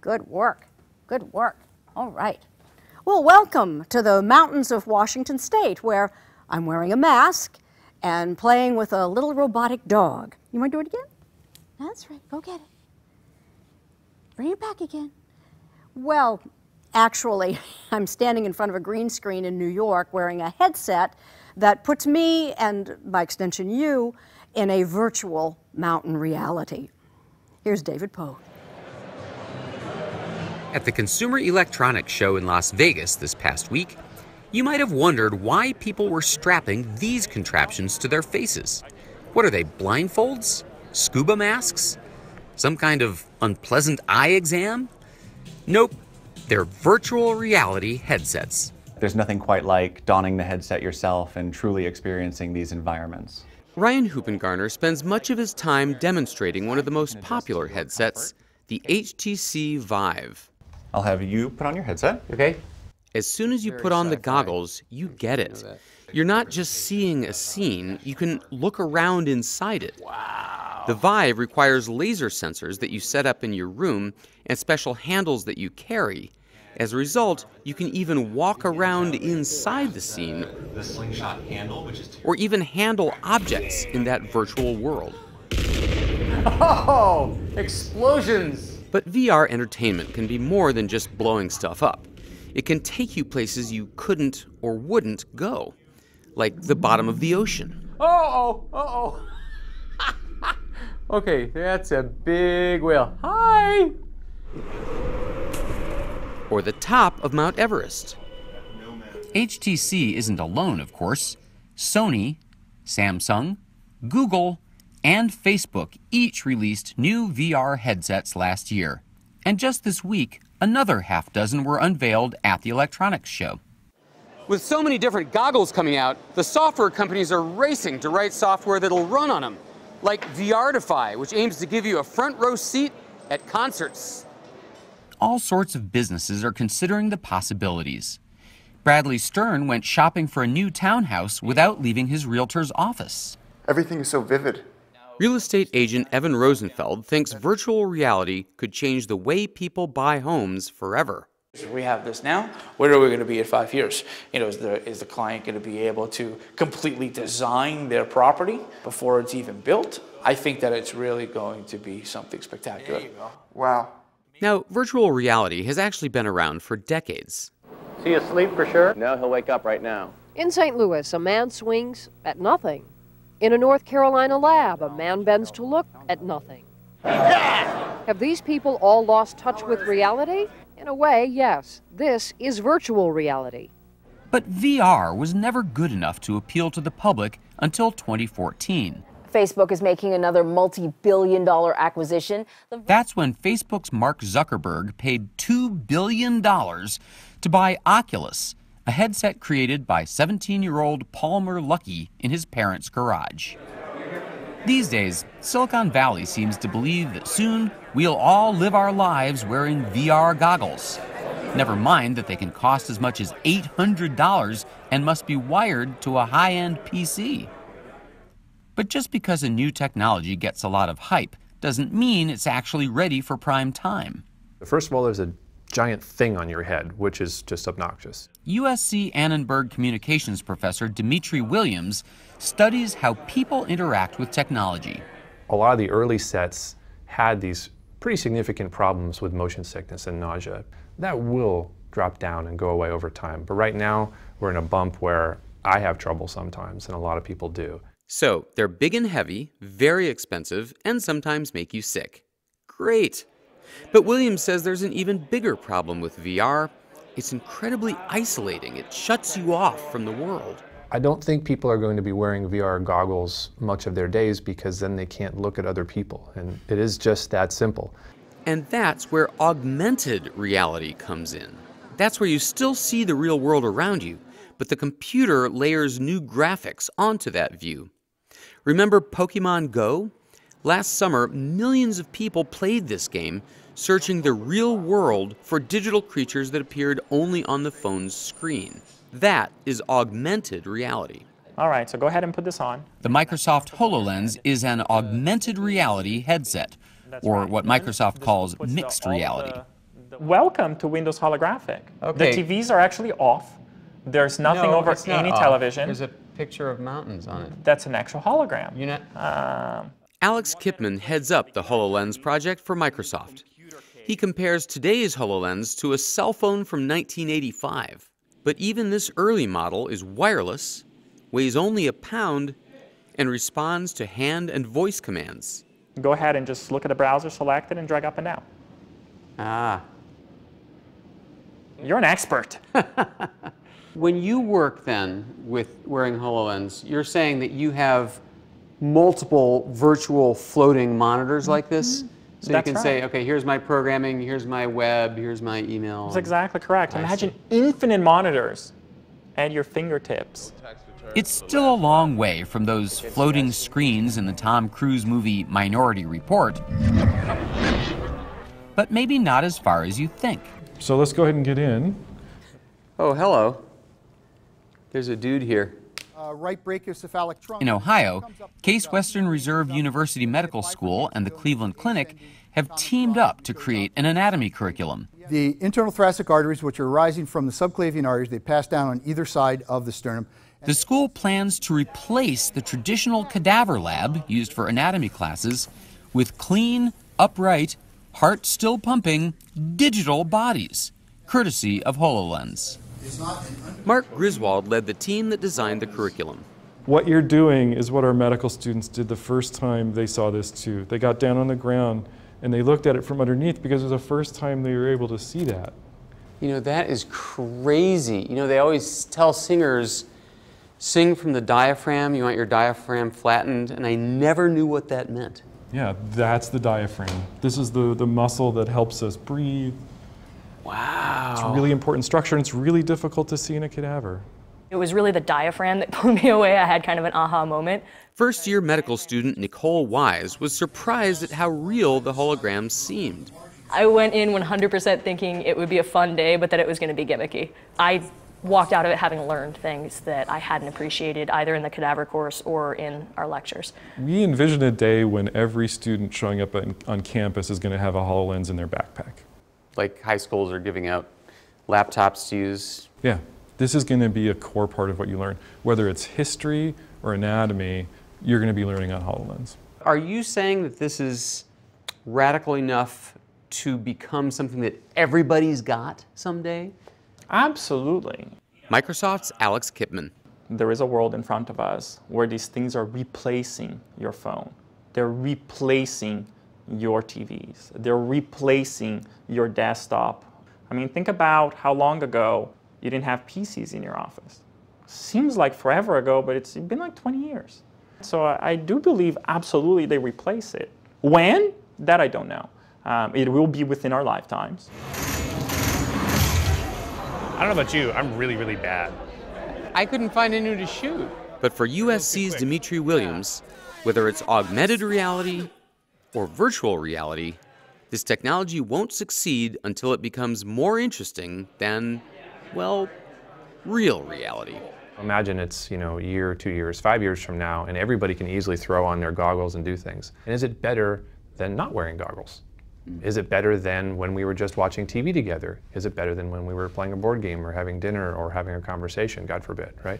Good work. Good work. All right. Well, welcome to the mountains of Washington State, where I'm wearing a mask and playing with a little robotic dog. You want to do it again? That's right. Go get it. Bring it back again. Well, actually, I'm standing in front of a green screen in New York wearing a headset that puts me, and by extension you, in a virtual mountain reality. Here's David Pogue. At the Consumer Electronics Show in Las Vegas this past week, you might have wondered why people were strapping these contraptions to their faces. What are they, blindfolds? Scuba masks? Some kind of unpleasant eye exam? Nope, they're virtual reality headsets. There's nothing quite like donning the headset yourself and truly experiencing these environments. Ryan Hoopengarner spends much of his time demonstrating one of the most popular headsets, the HTC Vive. I'll have you put on your headset. Okay. As soon as you put on the goggles, you get it. You're not just seeing a scene, you can look around inside it. Wow. The Vive requires laser sensors that you set up in your room and special handles that you carry. As a result, you can even walk around inside the scene or even handle objects in that virtual world. Oh, explosions! But VR entertainment can be more than just blowing stuff up. It can take you places you couldn't or wouldn't go, like the bottom of the ocean. Uh-oh. Okay, that's a big whale. Hi! Or the top of Mount Everest. HTC isn't alone, of course. Sony, Samsung, Google, and Facebook each released new VR headsets last year. And just this week, another half dozen were unveiled at the electronics show. With so many different goggles coming out, the software companies are racing to write software that'll run on them, like VRtify, which aims to give you a front row seat at concerts. All sorts of businesses are considering the possibilities. Bradley Stern went shopping for a new townhouse without leaving his realtor's office. Everything is so vivid. Real estate agent Evan Rosenfeld thinks virtual reality could change the way people buy homes forever. We have this now. Where are we going to be in 5 years? You know, is the client going to be able to completely design their property before it's even built? I think that it's really going to be something spectacular. There you go. Wow. Now, virtual reality has actually been around for decades. Is he asleep for sure? No, he'll wake up right now. In St. Louis, a man swings at nothing. In a North Carolina lab, a man bends to look at nothing. Have these people all lost touch with reality? In a way, yes. This is virtual reality. But VR was never good enough to appeal to the public until 2014. Facebook is making another multi-billion-dollar acquisition. That's when Facebook's Mark Zuckerberg paid $2 billion to buy Oculus, a headset created by 17-year-old Palmer Luckey in his parents' garage. These days, Silicon Valley seems to believe that soon we'll all live our lives wearing VR goggles. Never mind that they can cost as much as $800 and must be wired to a high-end PC. But just because a new technology gets a lot of hype doesn't mean it's actually ready for prime time. First of all, there's a giant thing on your head, which is just obnoxious. USC Annenberg communications professor Dimitri Williams studies how people interact with technology. A lot of the early sets had these pretty significant problems with motion sickness and nausea. That will drop down and go away over time. But right now, we're in a bump where I have trouble sometimes, and a lot of people do. So they're big and heavy, very expensive, and sometimes make you sick. Great. But Williams says there's an even bigger problem with VR. It's incredibly isolating. It shuts you off from the world. I don't think people are going to be wearing VR goggles much of their days because then they can't look at other people. And it is just that simple. And that's where augmented reality comes in. That's where you still see the real world around you, but the computer layers new graphics onto that view. Remember Pokemon Go? Last summer, millions of people played this game, searching the real world for digital creatures that appeared only on the phone's screen. That is augmented reality. All right, so go ahead and put this on. The Microsoft HoloLens is an augmented reality headset, or what Microsoft calls mixed reality. Welcome to Windows Holographic. Okay. The TVs are actually off. There's nothing over it's not any off. television. There's a picture of mountains on it. That's an actual hologram. Alex Kipman heads up the HoloLens project for Microsoft. He compares today's HoloLens to a cell phone from 1985. But even this early model is wireless, weighs only a pound, and responds to hand and voice commands. Go ahead and just look at the browser, select it, and drag up and down. Ah. You're an expert. When you work then with wearing HoloLens, you're saying that you have multiple virtual floating monitors like this? So That's you can right. say, okay, here's my programming, here's my web, here's my email. That's exactly correct. I Imagine see. infinite monitors at your fingertips. It's still a long way from those floating screens in the Tom Cruise movie Minority Report, but maybe not as far as you think. So let's go ahead and get in. Oh, hello. There's a dude here. Right brachiocephalic trunk. In Ohio, Case Western Reserve University Medical School and the Cleveland Clinic have teamed up to create an anatomy curriculum. The internal thoracic arteries, which are arising from the subclavian arteries, they pass down on either side of the sternum. The school plans to replace the traditional cadaver lab used for anatomy classes with clean, upright, heart still pumping, digital bodies, courtesy of HoloLens. Mark Griswold led the team that designed the curriculum. What you're doing is what our medical students did the first time they saw this too. They got down on the ground and they looked at it from underneath because it was the first time they were able to see that. You know, that is crazy. You know, they always tell singers, sing from the diaphragm, you want your diaphragm flattened, and I never knew what that meant. Yeah, that's the diaphragm. This is the muscle that helps us breathe. Wow. It's a really important structure, and it's really difficult to see in a cadaver. It was really the diaphragm that blew me away. I had kind of an aha moment. First-year medical student Nicole Wise was surprised at how real the holograms seemed. I went in 100% thinking it would be a fun day, but that it was going to be gimmicky. I walked out of it having learned things that I hadn't appreciated either in the cadaver course or in our lectures. We envision a day when every student showing up on campus is going to have a HoloLens in their backpack. Like high schools are giving out laptops to use. Yeah, this is going to be a core part of what you learn. Whether it's history or anatomy, you're going to be learning on HoloLens. Are you saying that this is radical enough to become something that everybody's got someday? Absolutely. Microsoft's Alex Kipman. There is a world in front of us where these things are replacing your phone. They're replacing your TVs. They're replacing your desktop. I mean, think about how long ago you didn't have PCs in your office. Seems like forever ago, but it's been like 20 years. So I do believe absolutely they replace it. When? That I don't know. It will be within our lifetimes. I don't know about you, I'm really, really bad. I couldn't find anyone to shoot. But for USC's Dimitri Williams, whether it's augmented reality or virtual reality, this technology won't succeed until it becomes more interesting than, well, real reality. Imagine it's, you know, a year, 2 years, 5 years from now, and everybody can easily throw on their goggles and do things. And is it better than not wearing goggles? Is it better than when we were just watching TV together? Is it better than when we were playing a board game or having dinner or having a conversation, God forbid, right?